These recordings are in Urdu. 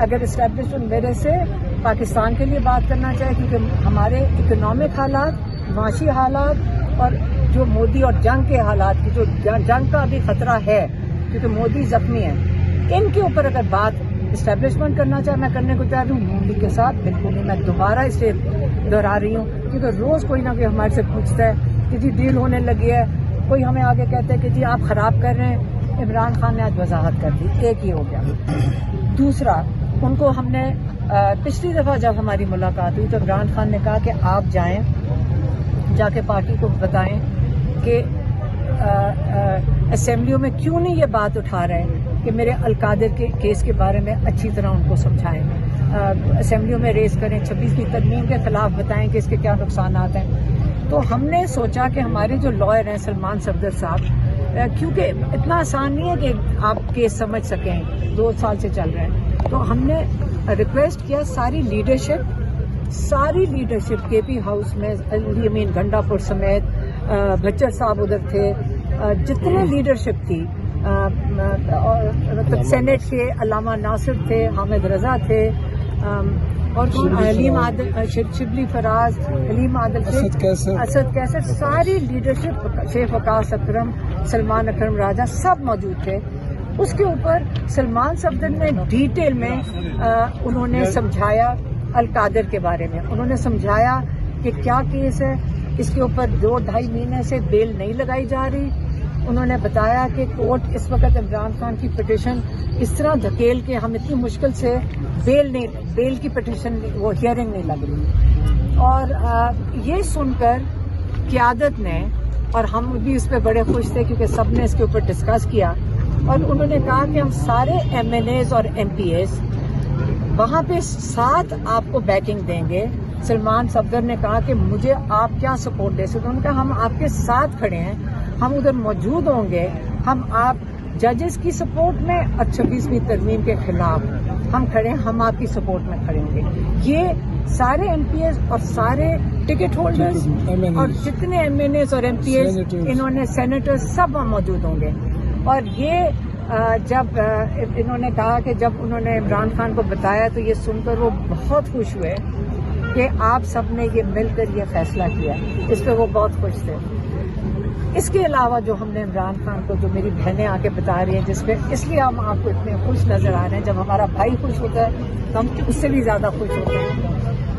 اگر اسٹیبلشمنٹ میرے سے پاکستان کے لیے بات کرنا چاہے، کیونکہ ہمارے اکنامک حالات، معاشی حالات اور جو مودی اور جنگ کے حالات کی، جو جنگ کا ابھی خطرہ ہے کیونکہ مودی زخمی ہے، ان کے اوپر اگر بات اسٹیبلشمنٹ کرنا چاہے میں کرنے کو تیار ہوں. نون لیگ کے ساتھ بالکل نہیں. میں دوبارہ اسے دہرا رہی ہوں کیونکہ روز کوئی نہ کوئی ہمارے سے پوچھتا ہے کہ جی ڈیل ہونے لگی ہے، کوئی ہمیں آگے کہتا ہے کہ جی آپ خراب کر رہے ہیں. عمران خان نے آج وضاحت کر دی، ایک ہی ہو گیا. دوسرا، ان کو ہم نے پچھلی دفعہ جب ہماری ملاقات ہوئی تو عمران خان نے کہا کہ آپ جائیں، جا کے پارٹی کو بتائیں کہ اسمبلیوں میں کیوں نہیں یہ بات اٹھا رہے ہیں کہ میرے القادر کے کیس کے بارے میں اچھی طرح ان کو سمجھائیں، اسمبلیوں میں ریز کریں، 26ویں ترمیم کے خلاف بتائیں کہ اس کے کیا نقصانات ہیں. تو ہم نے سوچا کہ ہمارے جو لائر ہیں سلمان صفدر صاحب، کیونکہ اتنا آسان نہیں ہے کہ آپ کیس سمجھ سکیں، 2 سال سے چل رہے ہیں، تو ہم نے ریکویسٹ کیا ساری لیڈرشپ کے پی ہاؤس میں، علی امین گنڈا پور سمیت، بچر صاحب ادھر تھے، جتنے لیڈرشپ تھی، سینٹ کے علامہ ناصر تھے، حامد رضا تھے، اور حلیم عادل، شبلی فراز، حلیم عادل، اسد کیسر، ساری لیڈرشپ، شیخ وقاص اکرم، سلمان اکرم راجہ، سب موجود تھے. اس کے اوپر سلمان صفدر نے ڈیٹیل میں انہوں نے سمجھایا القادر کے بارے میں. انہوں نے سمجھایا کہ کیا کیس ہے، اس کے اوپر 2-2.5 مہینے سے بیل نہیں لگائی جا رہی. انہوں نے بتایا کہ کورٹ اس وقت عمران خان کی پٹیشن اس طرح دھکیل کے ہم اتنی مشکل سے بیل کی پٹیشن وہ ہیئرنگ نہیں لگ رہی. اور یہ سن کر قیادت نے، اور ہم بھی اس پہ بڑے خوش تھے کیونکہ سب نے اس کے اوپر ڈسکس کیا، اور انہوں نے کہا کہ ہم سارے ایم این ایز اور ایم پی ایز وہاں پہ ساتھ آپ کو بیکنگ دیں گے. سلمان صفدر نے کہا کہ مجھے آپ کیا سپورٹ دے سکتے. انہوں نے کہا ہم آپ کے ساتھ کھڑے ہیں، ہم ادھر موجود ہوں گے، ہم آپ ججز کی سپورٹ میں اور 26ویں ترمیم کے خلاف ہم کھڑے ہیں، ہم آپ کی سپورٹ میں کھڑے ہوں گے. یہ سارے ایم پی ایز اور سارے ٹکٹ ہولڈرز اور جتنے ایم این ایز اور ایم پی ایز، انہوں نے سینیٹر، سب موجود ہوں گے. اور یہ جب انہوں نے کہا کہ جب انہوں نے عمران خان کو بتایا تو یہ سن کر وہ بہت خوش ہوئے کہ آپ سب نے یہ مل کر یہ فیصلہ کیا. اس پہ وہ بہت خوش تھے. اس کے علاوہ جو ہم نے عمران خان کو، جو میری بہنیں آ کے بتا رہی ہیں، جس پہ اس لیے ہم آپ کو اتنے خوش نظر آ رہے ہیں، جب ہمارا بھائی خوش ہوتا ہے تو ہم اس سے بھی زیادہ خوش ہوتے ہیں.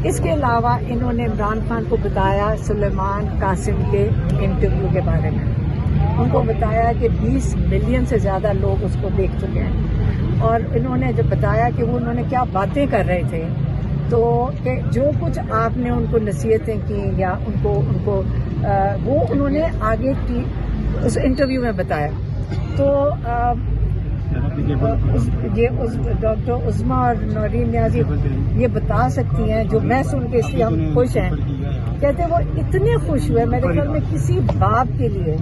اس کے علاوہ انہوں نے عمران خان کو بتایا سلیمان قاسم کے انٹرویو کے بارے میں. ان کو بتایا کہ 20 ملین سے زیادہ لوگ اس کو دیکھ چکے ہیں، اور انہوں نے جب بتایا کہ وہ انہوں نے کیا باتیں کر رہے تھے، تو کہ جو کچھ آپ نے ان کو نصیحتیں کی یا ان کو وہ انہوں نے آگے کی اس انٹرویو میں بتایا. تو ڈاکٹر عظمیٰ اور نورین نیازی یہ بتا سکتی ہیں، جو میں سن کے اس لیے ہم خوش ہیں. کہتے وہ اتنے خوش ہوئے، میرے خیال میں کسی باپ کے لیے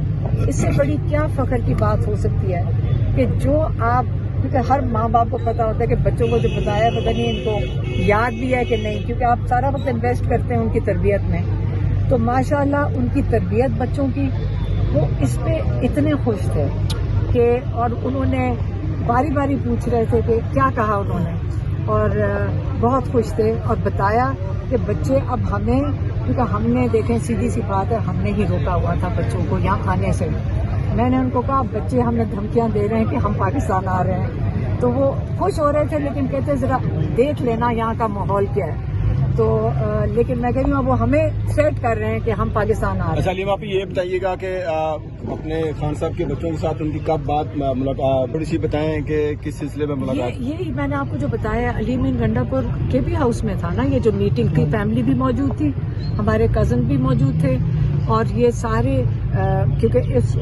اس سے بڑی کیا فخر کی بات ہو سکتی ہے کہ جو آپ، کیونکہ ہر ماں باپ کو پتا ہوتا ہے کہ بچوں کو جو بتایا پتہ نہیں ان کو یاد بھی ہے کہ نہیں، کیونکہ آپ سارا وقت انویسٹ کرتے ہیں ان کی تربیت میں. تو ماشاءاللہ ان کی تربیت بچوں کی، وہ اس پہ اتنے خوش تھے کہ، اور انہوں نے باری باری پوچھ رہے تھے کہ کیا کہا انہوں نے، اور بہت خوش تھے. اور بتایا کہ بچے اب ہمیں، کیونکہ ہم نے دیکھیں سیدھی سی بات ہے، ہم نے ہی روکا ہوا تھا بچوں کو یہاں آنے سے. میں نے ان کو کہا بچے ہمیں دھمکیاں دے رہے ہیں کہ ہم پاکستان آ رہے ہیں، تو وہ خوش ہو رہے تھے، لیکن کہتے ذرا دیکھ لینا یہاں کا ماحول کیا ہے. تو لیکن میں کہہ رہی ہوں وہ ہمیں سیٹ کر رہے ہیں کہ ہم پاکستان آ رہے ہیں. اچھا علیم، آپ یہ بتائیے گا کہ اپنے خان صاحب کے بچوں کے ساتھ ان کی کب بات ملاقات، تھوڑی سی بتائیں کہ کس سلسلے میں ملاقات؟ یہ میں نے آپ کو جو بتایا علی امین گنڈا پور کے پی ہاؤس میں تھا نا، یہ جو میٹنگ تھی، فیملی بھی موجود تھی، ہمارے کزن بھی موجود تھے، اور یہ سارے کیونکہ اس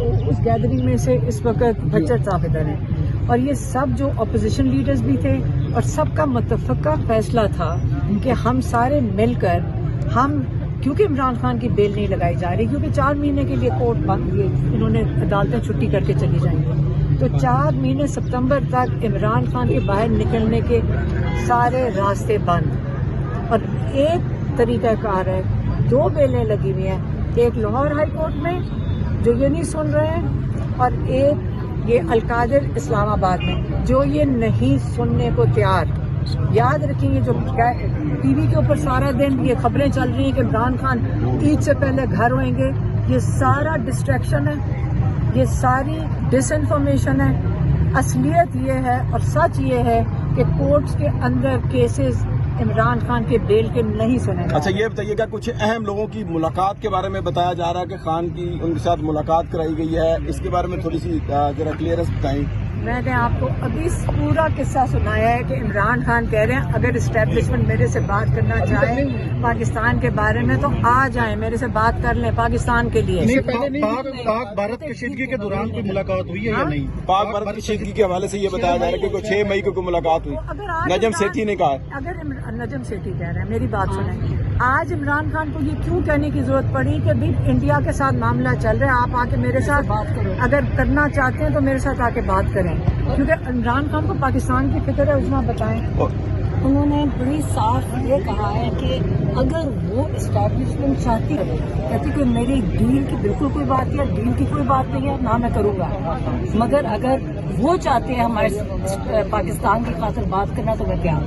گیدرنگ میں سے اس وقت بچر صاحب ادھر ہیں، اور یہ سب جو اپوزیشن لیڈرز بھی تھے، اور سب کا متفقہ فیصلہ تھا کہ ہم سارے مل کر، ہم کیونکہ عمران خان کی بیل نہیں لگائی جا رہی، کیونکہ 4 مہینے کے لیے کورٹ بند، انہوں نے عدالتیں چھٹی کر کے چلی جائیں گی، تو 4 مہینے ستمبر تک عمران خان کے باہر نکلنے کے سارے راستے بند. اور ایک طریقہ کار ہے، 2 بیلیں لگی ہوئی ہیں، ایک لاہور ہائی کورٹ میں جو یہ نہیں سن رہے ہیں، اور ایک یہ القادر اسلام آباد میں جو یہ نہیں سننے کو تیار. یاد رکھیں یہ جو ٹی وی کے اوپر سارا دن یہ خبریں چل رہی ہیں کہ عمران خان عید سے پہلے گھر ہوئیں گے، یہ سارا ڈسٹریکشن ہے، یہ ساری ڈس انفارمیشن ہے. اصلیت یہ ہے اور سچ یہ ہے کہ کورٹس کے اندر کیسز عمران خان کے بیل کے نہیں سنے گا. اچھا یہ بتائیے گا کچھ اہم لوگوں کی ملاقات کے بارے میں بتایا جا رہا ہے کہ خان کی ان کے ساتھ ملاقات کرائی گئی ہے، اس کے بارے میں تھوڑی سی ذرا کلیئرنس بتائیں. میں نے آپ کو ابھی پورا قصہ سنایا ہے کہ عمران خان کہہ رہے ہیں اگر اسٹیبلشمنٹ میرے سے بات کرنا چاہے پاکستان کے بارے میں تو آ جائیں، میرے سے بات کر لیں پاکستان کے لیے. پاک بھارت کشیدگی کے دوران کوئی ملاقات ہوئی ہے یا نہیں؟ پاک بھارت کشیدگی کے حوالے سے یہ بتایا جا رہا ہے کہ 6 مئی کو کوئی ملاقات ہوئی. نجم سیٹھی نے کہا. اگر نجم سیٹھی کہہ رہے ہیں، میری بات سنیں، آج عمران خان کو یہ کیوں کہنے کی ضرورت پڑی کہ بھی انڈیا کے ساتھ معاملہ چل رہا ہے، آپ آ کے میرے ساتھ بات کریں، اگر کرنا چاہتے ہیں تو میرے ساتھ آ کے بات کریں، کیونکہ عمران خان کو پاکستان کی فکر ہے. عظمیٰ بتائیں. انہوں نے بڑی صاف یہ کہا ہے کہ اگر وہ اسٹیبلشمنٹ چاہتی ہے، کہتی کہ میری ڈیل کی بالکل کوئی بات نہیں ہے، ڈیل کی کوئی بات نہیں ہے، نہ میں کروں گا، مگر اگر وہ چاہتے ہیں ہمارے پاکستان کی خاطر بات کرنا تو میں کیا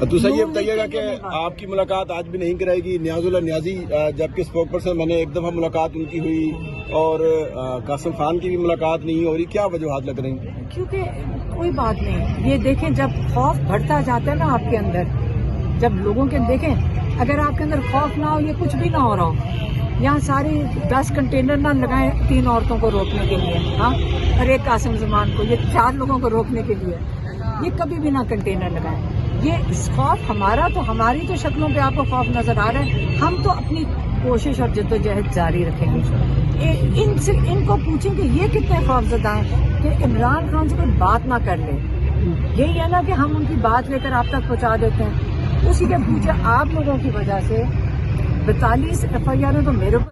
تو سر یہ بتائیے گا کہ آپ کی ملاقات آج بھی نہیں کرائے گی نیاز اللہ نیازی جبکہ اسپوک پرسن میں نے ایک دفعہ ملاقات ان کی ہوئی اور قاسم خان کی بھی ملاقات نہیں ہو رہی، کیا وجوہات لگ رہی ہیں؟ کیونکہ کوئی بات نہیں، یہ دیکھیں جب خوف بڑھتا جاتا ہے نا آپ کے اندر، جب لوگوں کے دیکھیں اگر آپ کے اندر خوف نہ ہو، یہ کچھ بھی نہ ہو رہا ہو، یہاں ساری 10 کنٹینر نہ لگائیں 3 عورتوں کو روکنے کے لیے، ہاں، اور ایک قاسم زمان کو، یہ 4 لوگوں کو روکنے کے لیے، یہ کبھی بھی نہ کنٹینر لگائیں. یہ خوف ہمارا تو ہماری تو شکلوں پہ آپ کو خوف نظر آ رہا ہے، ہم تو اپنی کوشش اور جدوجہد جاری رکھیں گے. ان کو پوچھیں کہ یہ کتنے خوف زدہ ہیں کہ عمران خان سے کوئی بات نہ کر لے. یہی ہے نا کہ ہم ان کی بات لے کر آپ تک پہنچا دیتے ہیں. اسی کے پوچھے آپ لوگوں کی وجہ سے 42 FIR تو میرے